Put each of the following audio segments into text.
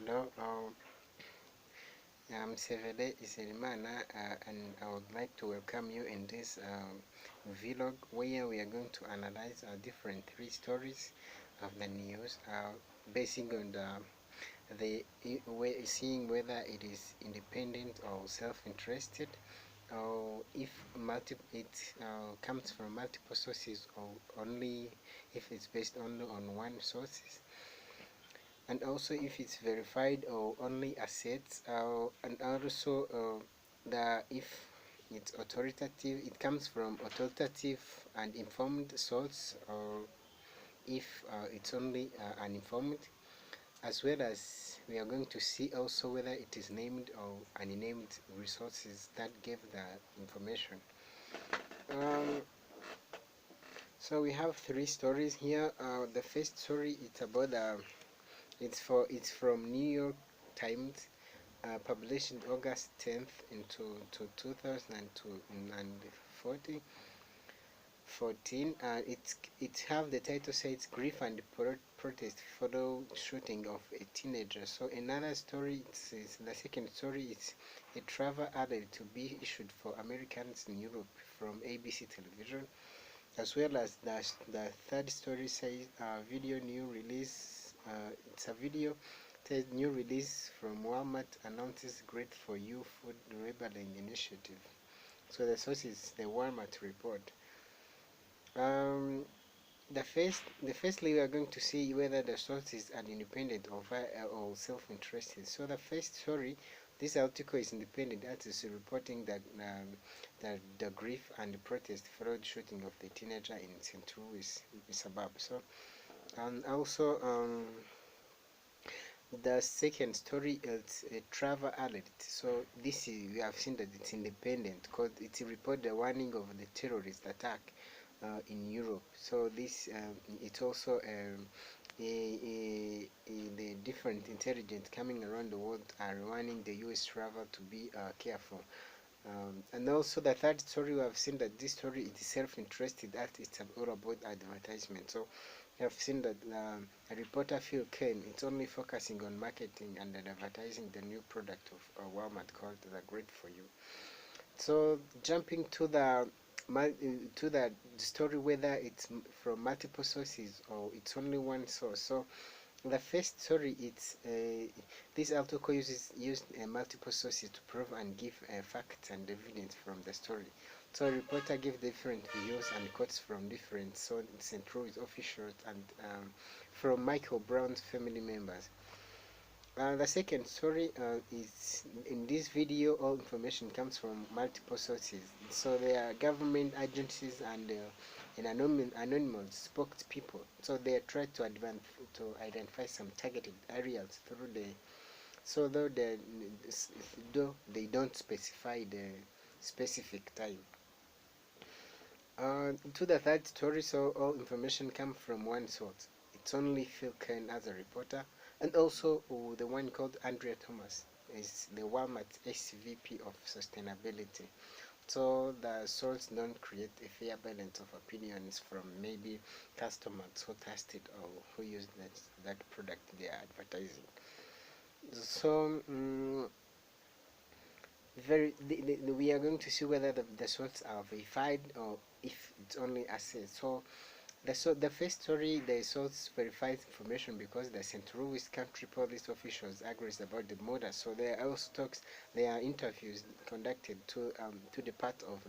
Hello, I'm Sevede Iserimana, and I would like to welcome you in this vlog where we are going to analyze different three stories of the news, basing on seeing whether it is independent or self-interested, or if it comes from multiple sources, or only if it's based only on one source, and also if it's verified or only assets, and also if it's authoritative, it comes from authoritative and informed source, or if it's only uninformed, as well as we are going to see also whether it is named or unnamed resources that gave the information. So we have three stories here. The first story, it's about it's from New York Times, published August 10th into 2014. It have the title says grief and protest follow shooting of a teenager. So another story, it's the second story, it's a travel alert to be issued for Americans in Europe from ABC television, as well as the third story says video new release. It's a video, says new release from Walmart announces great for you food labeling initiative. So the source is the Walmart report. um firstly we are going to see whether the sources are independent or self-interested. So the first story, this article is independent, that is reporting that the grief and the protest followed shooting of the teenager in St. Louis suburb. So, and also the second story is a travel alert. So this is, we have seen that it's independent because it reports the warning of the terrorist attack in Europe. So this it's also the different intelligence coming around the world are warning the US travel to be careful. And also the third story, we have seen that this story is self-interested, that it's all about advertisement. So we have seen that a reporter Phil Kane, it's only focusing on marketing and advertising the new product of Walmart called the Great For You. So jumping to the story, whether it's from multiple sources or it's only one source. So the first story, it's this article used multiple sources to prove and give facts and evidence from the story. So a reporter gave different views and quotes from different sources, St. Louis officials, and from Michael Brown's family members. The second story is in this video, all information comes from multiple sources. So there are government agencies and anonymous spokespeople. So they try to identify some targeted areas through though they don't specify the specific time. To the third story, so all information comes from one source. It's only Phil Kane as a reporter, and also the one called Andrea Thomas is the Walmart SVP of sustainability. So the source don't create a fair balance of opinions from maybe customers who tested or who use that product they are advertising. So we are going to see whether the sources are verified or if it's only assets. So the first story, the source verifies information because the St. Louis country police officials agrees about the murder. So there are also talks, there are interviews conducted to the part of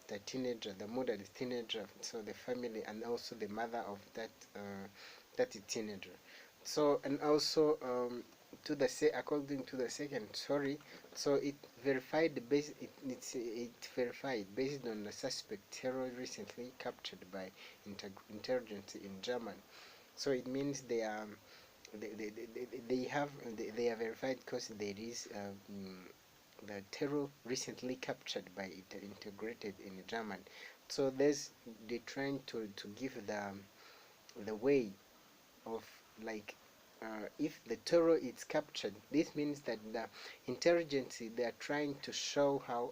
the teenager, the murdered teenager, so the family and also the mother of that teenager. So and also according to the second story, so it verified it verified based on the suspect terror recently captured by intelligence in Germany. So it means they are verified because there is the terror recently captured by it integrated in German. So they're trying to give the way of, like, if the terror is captured, this means that the intelligence, they are trying to show how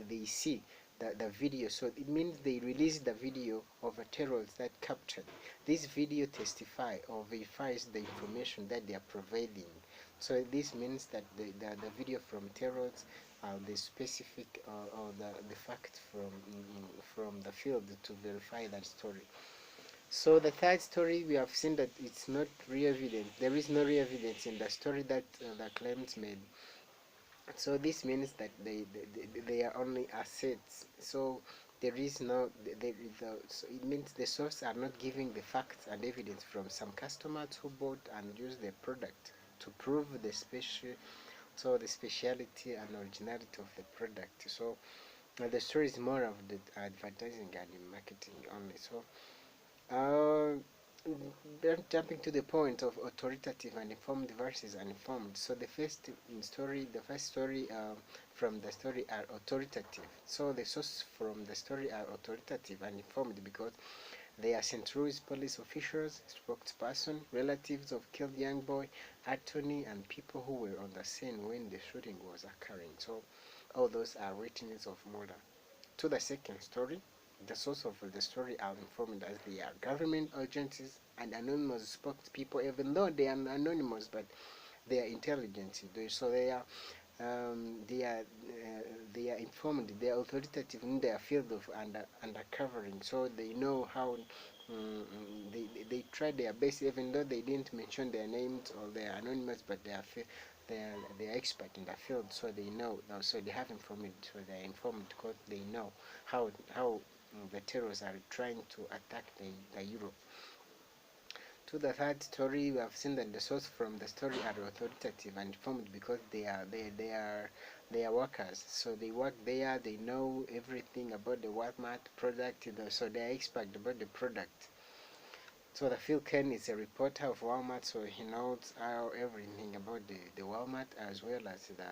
they see the video. So it means they released the video of a terrorist that captured. This video testify or verifies the information that they are providing. So this means that the video from terrorists the specific or the fact from the field to verify that story. So the third story, we have seen that it's not real evidence. There is no real evidence in the story that the claimants made. So this means that they are only assets. So there is no so it means the source are not giving the facts and evidence from some customers who bought and used the product to prove the the speciality and originality of the product. So the story is more of the advertising and marketing only. So uh, then jumping to the point of authoritative and informed versus uninformed. So the first story from the story are authoritative. So the source from the story are authoritative and informed because they are St. Louis police officials, spokesperson, relatives of killed young boy, attorney, and people who were on the scene when the shooting was occurring. So all those are witnesses of murder. To the second story, the source of the story are informed as they are government agencies and anonymous spokespeople, even though they are anonymous, but they are intelligent. So they are informed, they are authoritative in their field of undercovering. So they know how they try their best, even though they didn't mention their names or they are anonymous, but they are expert in the field, so they know. So they have informed, so they are informed because they know how the terrorists are trying to attack the Europe. To the third story, we have seen that the source from the story are authoritative and informed because they are workers. So they work there, they know everything about the Walmart product, so they are expert about the product. So the Phil Ken is a reporter of Walmart, so he knows everything about the Walmart as well as the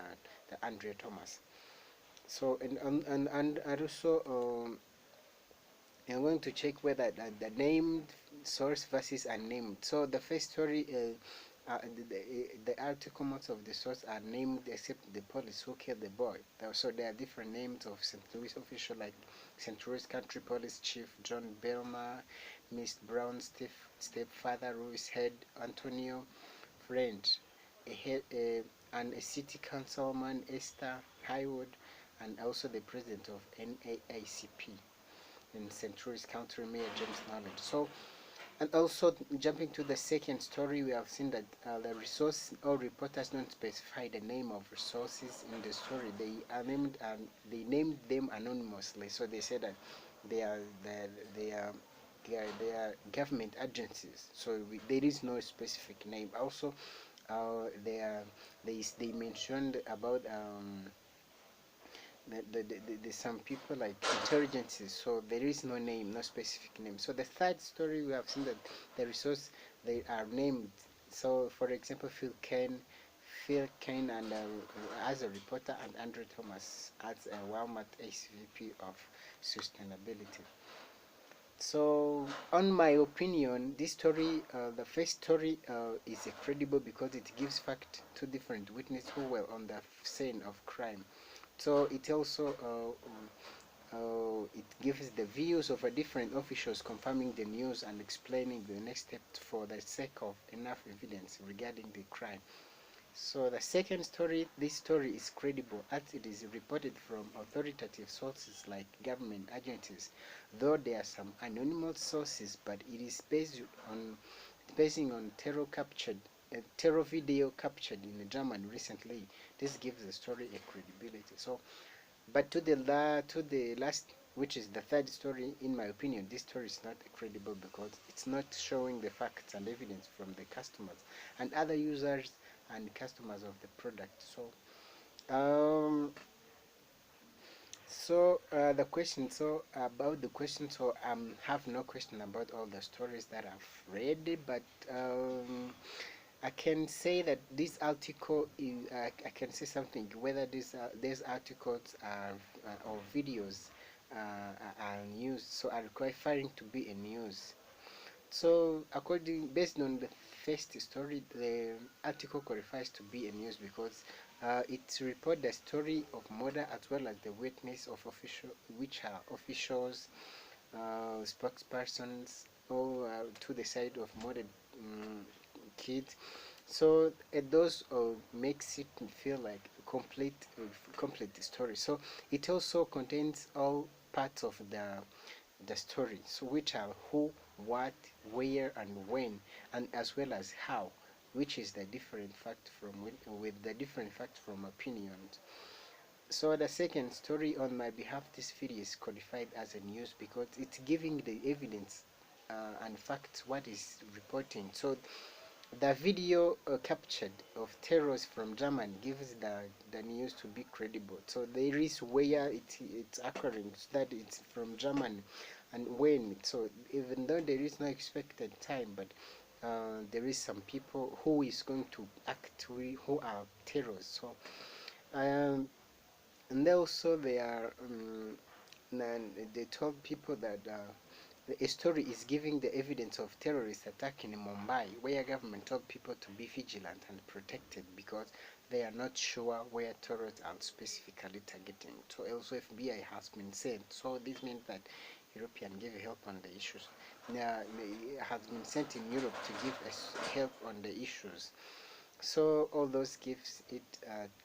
Andrea Thomas. So and also I'm going to check whether the named source versus unnamed. So the first story, the article most of the source are named except the police who killed the boy. So there are different names of St. Louis official like St. Louis Country Police Chief John Belma, Miss Brown stepfather Louis Head, Antonio Friend, and a city councilman Esther Highwood, and also the president of NAACP in St. Louis County Mayor James Knowledge. So, and also jumping to the second story, we have seen that the resource or reporters don't specify the name of resources in the story. They named them anonymously. So they said that they are they are they are government agencies. So there is no specific name. Also, they mentioned about some people like intelligences, so there is no name, no specific name. So the third story, we have seen that the resource they are named. So for example, Phil Kane and as a reporter, and Andrew Thomas as a Walmart SVP of sustainability. So on my opinion, this story, the first story is credible because it gives fact to different witnesses who were on the scene of crime. So it also it gives the views of a different officials confirming the news and explaining the next steps for the sake of enough evidence regarding the crime. So the second story, this story is credible as it is reported from authoritative sources like government agencies, though there are some anonymous sources, but it is basing on terror video captured in Germany recently. This gives the story a credibility. So but to the last, which is the third story, in my opinion, this story is not credible because it's not showing the facts and evidence from the customers and other users and customers of the product. The question. So about the question. So have no question about all the stories that I've read, but I can say that this article is. I can say something whether these articles are or videos are news. So are requiring to be a news. So based on the first story, the article qualifies to be a news because It reports the story of murder as well as the witness of official, which are officials, spokespersons, or to the side of murdered kids. So those makes it feel like a complete story. So it also contains all parts of the story, so which are who, what, where, and when, and as well as how, which is the different fact from with the different fact from opinions. So the second story on my behalf, this video is codified as a news because it's giving the evidence and facts what is reporting. So the video captured of terrors from Germany gives the news to be credible. So there is where it's occurring, so that it's from Germany, and when. So even though there is no expected time, but there is some people who is going to act who are terrorists. So um, and also they are and they told people that a story is giving the evidence of terrorist attack in Mumbai, where government told people to be vigilant and protected because they are not sure where terrorists are specifically targeting. So also FBI has been sent. So this means that European give help on the issues. Now, has been sent in Europe to give us help on the issues. So all those gives it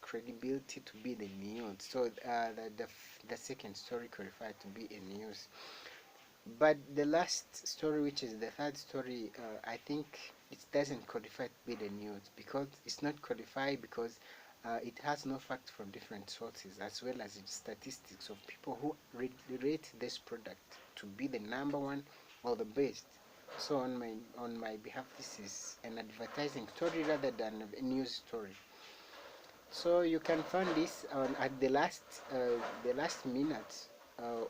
credibility to be the news. So the second story qualified to be a news. But the last story, which is the third story, I think it doesn't qualify to be the news because it's not qualified because it has no facts from different sources as well as its statistics of people who rate this product to be the number one or the best. So on my behalf, this is an advertising story rather than a news story. So you can find this on at the last minute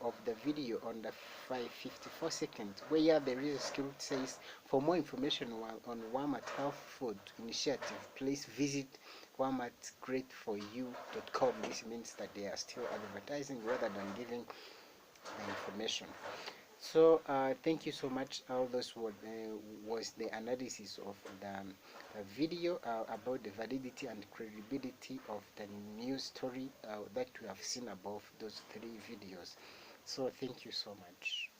of the video on the 5:54 seconds, where there is a script says, for more information on Walmart Health Food Initiative, please visit walmartgreatforyou.com. This means that they are still advertising rather than giving the information. So thank you so much. All those was the analysis of the video about the validity and credibility of the news story that we have seen above those three videos. So thank you so much.